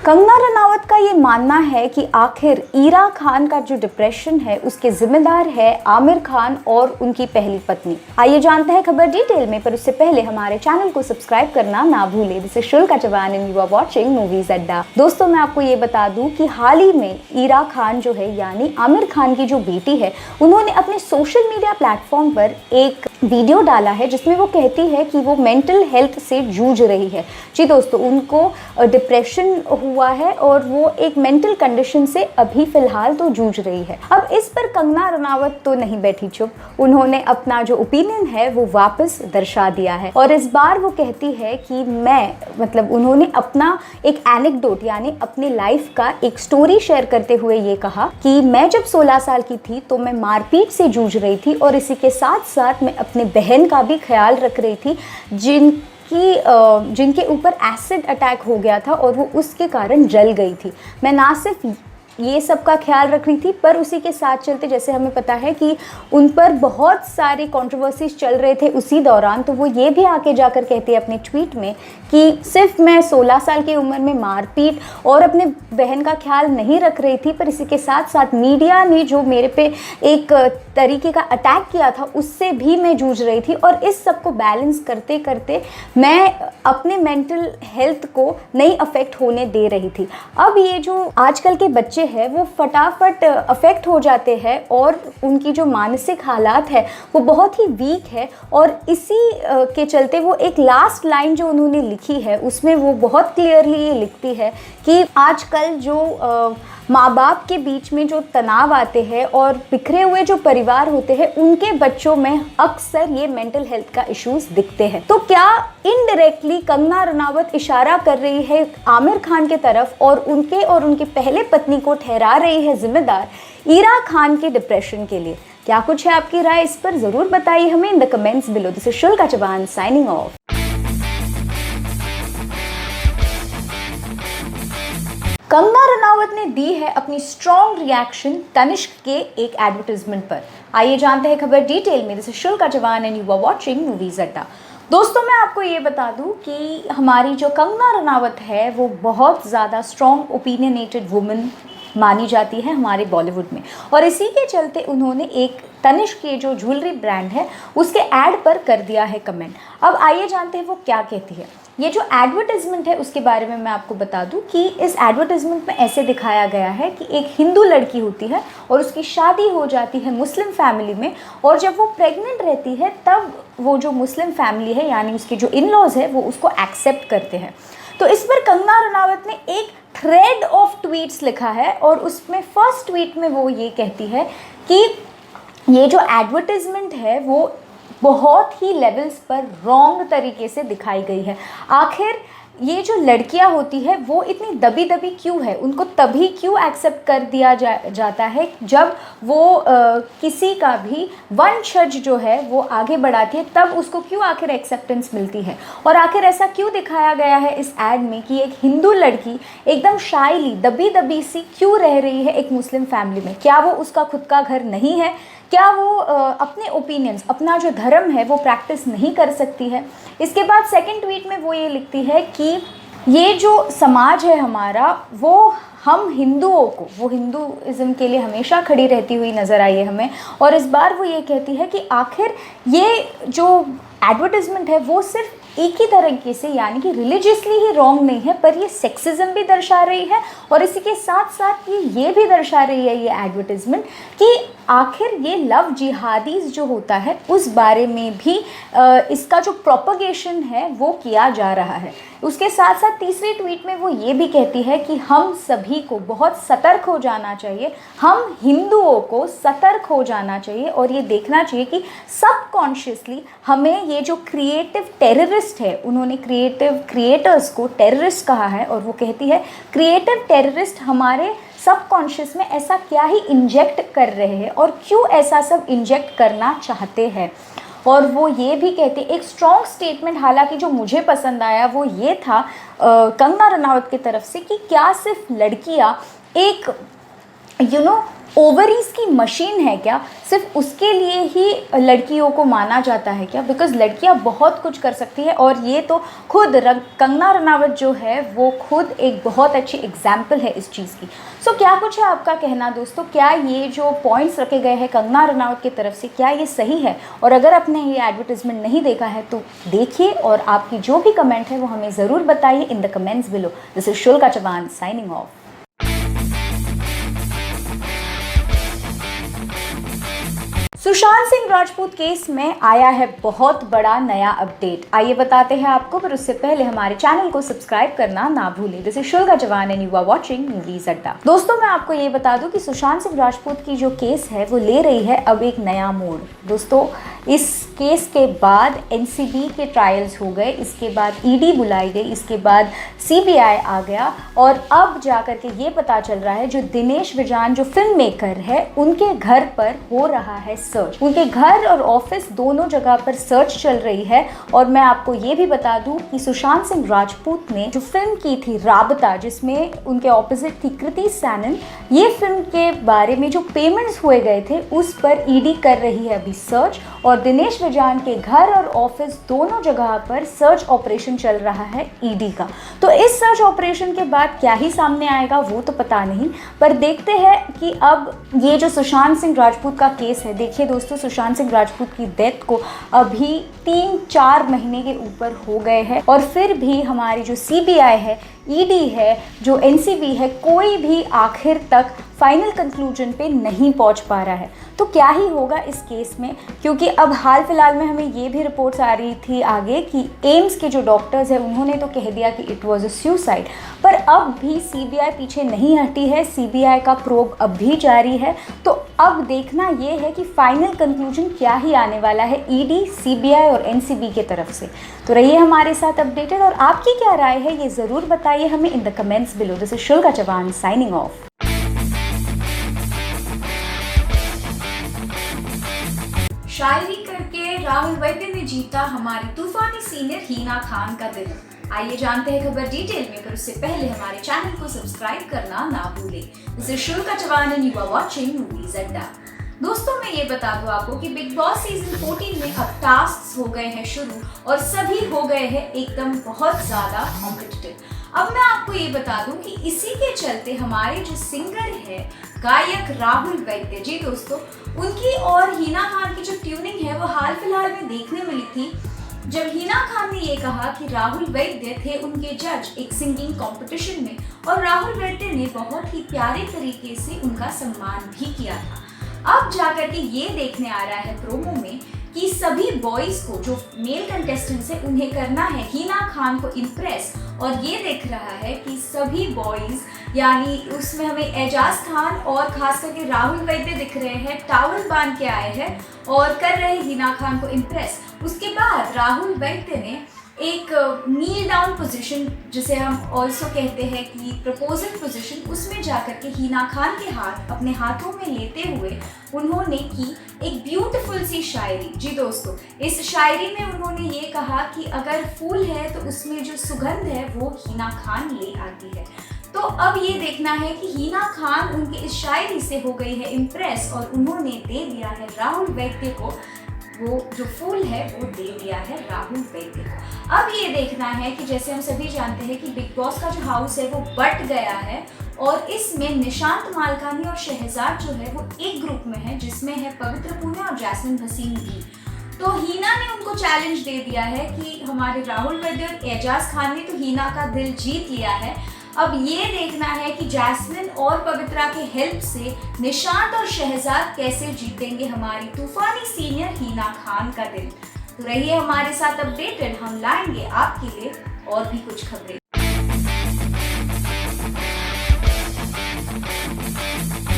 कंगना रनावत का ये मानना है कि आखिर ईरा खान का जो डिप्रेशन है उसके जिम्मेदार है आमिर खान और उनकी पहली पत्नी। आइए जानते हैं खबर डिटेल में, पर उससे पहले हमारे चैनल को सब्सक्राइब करना ना भूलें। This is Shulka Chauhan and you are watching Movies Adda. दोस्तों, मैं आपको ये बता दूं कि हाल ही में ईरा खान जो है यानी आमिर खान की जो बेटी है, उन्होंने अपने सोशल मीडिया प्लेटफॉर्म पर एक वीडियो डाला है जिसमें वो कहती है कि वो मेंटल हेल्थ से जूझ रही है। जी दोस्तों, उनको डिप्रेशन हुआ है और वो एक मेंटल कंडीशन से अभी फिलहाल तो जूझ रही है। अब इस पर कंगना रनावत तो नहीं बैठी चुप, उन्होंने अपना जो ओपिनियन है वो वापस दर्शा दिया है और इस बार वो कहती है कि उन्होंने अपना एक एनेक्डोट यानी अपनी लाइफ का एक स्टोरी शेयर करते हुए ये कहा कि मैं जब 16 साल की थी तो मैं मारपीट से जूझ रही थी और इसी के साथ साथ मैं अपने बहन का भी ख्याल रख रही थी जिनके ऊपर एसिड अटैक हो गया था और वो उसके कारण जल गई थी। मैं ना सिर्फ ये सब का ख्याल रख रही थी पर उसी के साथ चलते, जैसे हमें पता है कि उन पर बहुत सारी कंट्रोवर्सीज चल रहे थे उसी दौरान, तो वो ये भी आके जाकर कहती है अपने ट्वीट में कि सिर्फ मैं 16 साल की उम्र में मारपीट और अपने बहन का ख्याल नहीं रख रही थी, पर इसी के साथ साथ मीडिया ने जो मेरे पे एक तरीके का अटैक किया था उससे भी मैं जूझ रही थी और इस सब को बैलेंस करते करते मैं अपने मेंटल हेल्थ को नहीं अफेक्ट होने दे रही थी। अब ये जो आजकल के बच्चे है वो फटाफट अफेक्ट हो जाते हैं और उनकी जो मानसिक हालात है वो बहुत ही वीक है और इसी के चलते वो एक लास्ट लाइन जो उन्होंने लिखी है उसमें वो बहुत क्लियरली ये लिखती है कि आजकल जो माँ बाप के बीच में जो तनाव आते हैं और बिखरे हुए जो परिवार होते हैं उनके बच्चों में अक्सर ये मेंटल हेल्थ का इश्यूज दिखते हैं। तो क्या इनडायरेक्टली कंगना रनावत इशारा कर रही है आमिर खान के तरफ और उनके पहले पत्नी को ठहरा रही है जिम्मेदार ईरा खान के डिप्रेशन के लिए? क्या कुछ है आपकी राय, इस पर जरूर बताइए हमें in the comments below. This is Shulka Chauhan signing off. Kangana Ranaut ने दी है अपनी स्ट्रॉन्ग रिएक्शन तनिष्क के एक एडवर्टाइजमेंट पर। आइए जानते हैं खबर डिटेल में। This is Shulka Chauhan and you are watching Movies Adda. दोस्तों, मैं आपको ये बता दूं कि हमारी जो कंगना रनावत है वो बहुत ज़्यादा स्ट्रॉन्ग ओपिनियनेटेड वुमन मानी जाती है हमारे बॉलीवुड में और इसी के चलते उन्होंने एक तनिष्क के जो ज्वेलरी ब्रांड है उसके ऐड पर कर दिया है कमेंट। अब आइए जानते हैं वो क्या कहती है। ये जो एडवर्टाइजमेंट है उसके बारे में मैं आपको बता दूं कि इस एडवर्टाइजमेंट में ऐसे दिखाया गया है कि एक हिंदू लड़की होती है और उसकी शादी हो जाती है मुस्लिम फैमिली में और जब वो प्रेग्नेंट रहती है तब वो जो मुस्लिम फैमिली है यानी उसके जो इन लॉज है वो उसको एक्सेप्ट करते हैं। तो इस पर कंगना रनावत ने एक थ्रेड ऑफ ट्वीट्स लिखा है और उसमें फर्स्ट ट्वीट में वो ये कहती है कि ये जो एडवर्टाइजमेंट है वो बहुत ही लेवल्स पर रॉन्ग तरीके से दिखाई गई है। आखिर ये जो लड़कियां होती है वो इतनी दबी दबी क्यों है, उनको तभी क्यों एक्सेप्ट कर दिया जाता है जब वो किसी का भी वंशज जो है वो आगे बढ़ाती है, तब उसको क्यों आखिर एक्सेप्टेंस मिलती है। और आखिर ऐसा क्यों दिखाया गया है इस एड में कि एक हिंदू लड़की एकदम शाइली दबी दबी सी क्यों रह रही है एक मुस्लिम फैमिली में? क्या वो उसका खुद का घर नहीं है? क्या वो अपने ओपिनियंस, अपना जो धर्म है वो प्रैक्टिस नहीं कर सकती है? इसके बाद सेकंड ट्वीट में वो ये लिखती है कि ये जो समाज है हमारा वो हम हिंदुओं को, वो हिंदुइज्म के लिए हमेशा खड़ी रहती हुई नज़र आई है हमें। और इस बार वो ये कहती है कि आखिर ये जो एडवर्टाइजमेंट है वो सिर्फ एक ही तरीके से यानी कि रिलीजियसली ही रॉन्ग नहीं है, पर ये सेक्सिज्म भी दर्शा रही है और इसी के साथ साथ ये भी दर्शा रही है ये एडवर्टाइजमेंट कि आखिर ये लव जिहादीज जो होता है उस बारे में भी इसका जो प्रोपगेशन है वो किया जा रहा है। उसके साथ साथ तीसरे ट्वीट में वो ये भी कहती है कि हम सभी को बहुत सतर्क हो जाना चाहिए, हम हिंदुओं को सतर्क हो जाना चाहिए और ये देखना चाहिए कि सबकॉन्शियसली हमें ये जो क्रिएटिव टेररिस्ट है, उन्होंने क्रिएटिव क्रिएटर्स को टेररिस्ट कहा है और वो कहती है क्रिएटिव टेररिस्ट हमारे सबकॉन्शियस में ऐसा क्या ही इंजेक्ट कर रहे हैं और क्यों ऐसा सब इंजेक्ट करना चाहते हैं। और वो ये भी कहते, एक स्ट्रॉन्ग स्टेटमेंट हालांकि जो मुझे पसंद आया वो ये था कंगना रनावत की तरफ से कि क्या सिर्फ लड़कियां एक ओवरीज की मशीन है क्या, सिर्फ उसके लिए ही लड़कियों को माना जाता है क्या? बिकॉज लड़कियां बहुत कुछ कर सकती है, और ये तो खुद कंगना रनावत जो है वो खुद एक बहुत अच्छी एग्जाम्पल है इस चीज़ की। सो क्या कुछ है आपका कहना दोस्तों, क्या ये जो पॉइंट्स रखे गए हैं कंगना रनावत की तरफ से, क्या ये सही है? और अगर आपने ये एडवर्टाइजमेंट नहीं देखा है तो देखिए, और आपकी जो भी कमेंट है वो हमें ज़रूर बताइए in the comments below. This is Shulka Chauhan signing off. Sushant Singh Rajput case में आया है बहुत बड़ा नया अपडेट, आइए बताते हैं आपको, पर उससे पहले हमारे चैनल को सब्सक्राइब करना ना भूलें। This is Shulka Chauhan and you are watching Movies Adda. दोस्तों मैं आपको ये बता दूं कि सुशांत सिंह राजपूत की जो केस है वो ले रही है अब एक नया मोड़। दोस्तों इस केस के बाद एनसीबी के ट्रायल्स हो गए, इसके बाद ईडी बुलाई गई, इसके बाद सीबीआई आ गया, और अब जाकर के ये पता चल रहा है जो दिनेश विजान जो फिल्म मेकर है उनके घर पर हो रहा है सर्च। उनके घर और ऑफिस दोनों जगह पर सर्च चल रही है। और मैं आपको ये भी बता दूं कि सुशांत सिंह राजपूत ने जो फिल्म की थी राबता, जिसमें उनके ऑपोजिट थी कृति सैनन, ये फिल्म के बारे में जो पेमेंट्स हुए गए थे उस पर ईडी कर रही है अभी सर्च, और दिनेश विजान के घर और ऑफिस दोनों जगह पर सर्च ऑपरेशन चल रहा है ईडी का। तो इस सर्च ऑपरेशन के बाद क्या ही सामने आएगा वो तो पता नहीं, पर देखते हैं कि अब ये जो सुशांत सिंह राजपूत का केस है, देखिए दोस्तों सुशांत सिंह राजपूत की डेथ को अभी 3-4 महीने के ऊपर हो गए हैं, और फिर भी हमारी जो सीबीआई है, ईडी है, जो एनसीबी है, कोई भी आखिर तक फाइनल कंक्लूजन पे नहीं पहुंच पा रहा है। तो क्या ही होगा इस केस में, क्योंकि अब हाल फिलहाल में हमें ये भी रिपोर्ट्स आ रही थी आगे कि एम्स के जो डॉक्टर्स हैं उन्होंने तो कह दिया कि इट वाज अ सुसाइड, पर अब भी सीबीआई पीछे नहीं हटी है, सीबीआई का प्रोब अब भी जारी है। तो अब देखना ये है कि फाइनल कंक्लूजन क्या ही आने वाला है ईडी, सीबीआई और एनसीबी के तरफ से। तो रहिए हमारे साथ अपडेटेड, और आपकी क्या राय है ये ज़रूर बताइए हमें in the comments below. This is Shulka Chauhan signing off. शायरी करके राहुल वैद्य ने जीता हमारी तूफानी सीनियर हीना खान का दिल। आइए जानते हैं खबर डिटेल में, पर उससे पहले हमारे चैनल को सब्सक्राइब करना ना भूलें। This is Shulka Chauhan and you are watching Movies Adda. दोस्तों मैं ये बता दूं आपको कि बिग बॉस सीजन 14 में अब टास्क हो गए हैं शुरू, और सभी हो गए हैं एकदम बहुत ज़्यादा कॉम्पिटिटिव। अब मैं आपको ये बता दूं कि इसी के चलते हमारे जो सिंगर है गायक राहुल वैद्य जी दोस्तों, उनकी और हीना खान की जो ट्यूनिंग है वो हाल फिलहाल में देखने मिली थी, जब हीना खान ने ये कहा कि राहुल वैद्य थे उनके जज एक सिंगिंग कंपटीशन में, और राहुल वैद्य ने बहुत ही प्यारे तरीके से उनका सम्मान भी किया था। अब जाकर के ये देखने आ रहा है प्रोमो में कि सभी बॉयज को जो मेल कंटेस्टेंट्स है उन्हें करना है हीना खान को इम्प्रेस, और ये देख रहा है कि सभी बॉयज यानी उसमें हमें एजाज खान और खास करके राहुल वैद्य दिख रहे हैं, टावल बांध के आए हैं और कर रहे हैं हीना खान को इम्प्रेस। उसके बाद राहुल वैद्य ने एक नील डाउन पोजीशन, जिसे हम ऑल्सो कहते हैं कि प्रपोजल पोजीशन, उसमें जाकर के हीना खान के हाथ अपने हाथों में लेते हुए उन्होंने की एक ब्यूटीफुल सी शायरी। जी दोस्तों, इस शायरी में उन्होंने ये कहा कि अगर फूल है तो उसमें जो सुगंध है वो हीना खान ले आती है। तो अब ये देखना है कि हीना खान उनके इस शायरी से हो गई है इम्प्रेस, और उन्होंने दे दिया है राहुल वैद्य को वो जो फूल है वो दे दिया है राहुल वैद्य को। अब ये देखना है कि जैसे हम सभी जानते हैं कि बिग बॉस का जो हाउस है वो बट गया है, और इसमें निशांत मालकानी और शहजाद जो है वो एक ग्रुप में है, जिसमें है पवित्र पूनिया और जैस्मिन भसीन भी। तो हीना ने उनको चैलेंज दे दिया है कि हमारे राहुल वैद्य और एजाज खान ने तो हीना का दिल जीत लिया है, अब ये देखना है कि जैस्मिन और पवित्रा के हेल्प से निशांत और शहजाद कैसे जीतेंगे हमारी तूफानी सीनियर हीना खान का दिल। तो रहिए हमारे साथ अपडेटेड, हम लाएंगे आपके लिए और भी कुछ खबरें।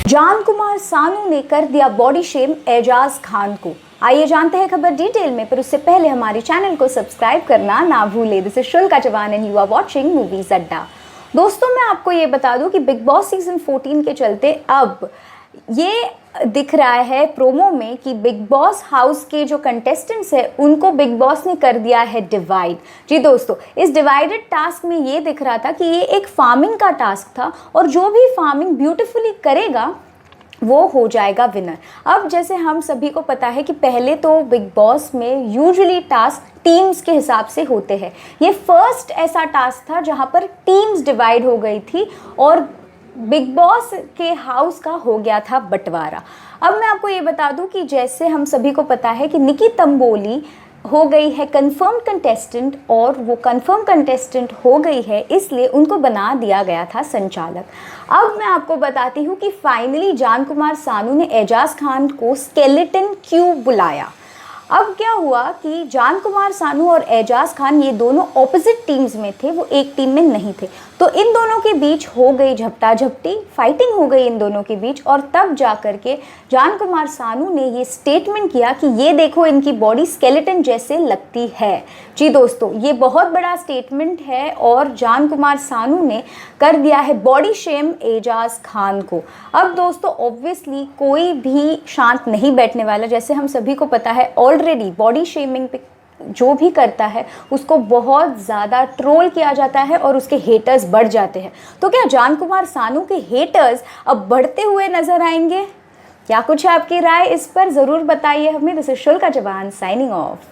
जान कुमार सानू ने कर दिया बॉडी शेम एजाज खान को। आइए जानते हैं खबर डिटेल में, पर उससे पहले हमारे चैनल को सब्सक्राइब करना ना भूलें। This is Shulka Chauhan and you are watching Movies Adda. दोस्तों मैं आपको ये बता दूं कि बिग बॉस सीजन 14 के चलते अब ये दिख रहा है प्रोमो में कि बिग बॉस हाउस के जो कंटेस्टेंट्स हैं उनको बिग बॉस ने कर दिया है डिवाइड। जी दोस्तों, इस डिवाइडेड टास्क में ये दिख रहा था कि ये एक फार्मिंग का टास्क था, और जो भी फार्मिंग ब्यूटीफुली करेगा वो हो जाएगा विनर। अब जैसे हम सभी को पता है कि पहले तो बिग बॉस में यूजुअली टास्क टीम्स के हिसाब से होते हैं। ये फर्स्ट ऐसा टास्क था जहाँ पर टीम्स डिवाइड हो गई थी और बिग बॉस के हाउस का हो गया था बंटवारा। अब मैं आपको ये बता दूं कि जैसे हम सभी को पता है कि निकी तंबोली हो गई है कंफर्म कंटेस्टेंट, और वो कंफर्म कंटेस्टेंट हो गई है इसलिए उनको बना दिया गया था संचालक। अब मैं आपको बताती हूँ कि फाइनली जान कुमार सानू ने एजाज खान को स्केलेटन क्यों बुलाया। अब क्या हुआ कि जान कुमार सानू और एजाज खान ये दोनों ऑपोजिट टीम्स में थे, वो एक टीम में नहीं थे। तो इन दोनों के बीच हो गई झपटा झपटी, फाइटिंग हो गई इन दोनों के बीच, और तब जा कर के जान कुमार सानू ने ये स्टेटमेंट किया कि ये देखो इनकी बॉडी स्केलेटन जैसे लगती है। जी दोस्तों, ये बहुत बड़ा स्टेटमेंट है और जान कुमार सानू ने कर दिया है बॉडी शेम एजाज खान को। अब दोस्तों ऑब्वियसली कोई भी शांत नहीं बैठने वाला। जैसे हम सभी को पता है ऑलरेडी बॉडी शेमिंग पे जो भी करता है उसको बहुत ज़्यादा ट्रोल किया जाता है और उसके हेटर्स बढ़ जाते हैं। तो क्या जान कुमार सानू के हेटर्स अब बढ़ते हुए नजर आएंगे? क्या कुछ है आपकी राय इस पर? ज़रूर बताइए हमें। दिस इज शुल्का जवान साइनिंग ऑफ।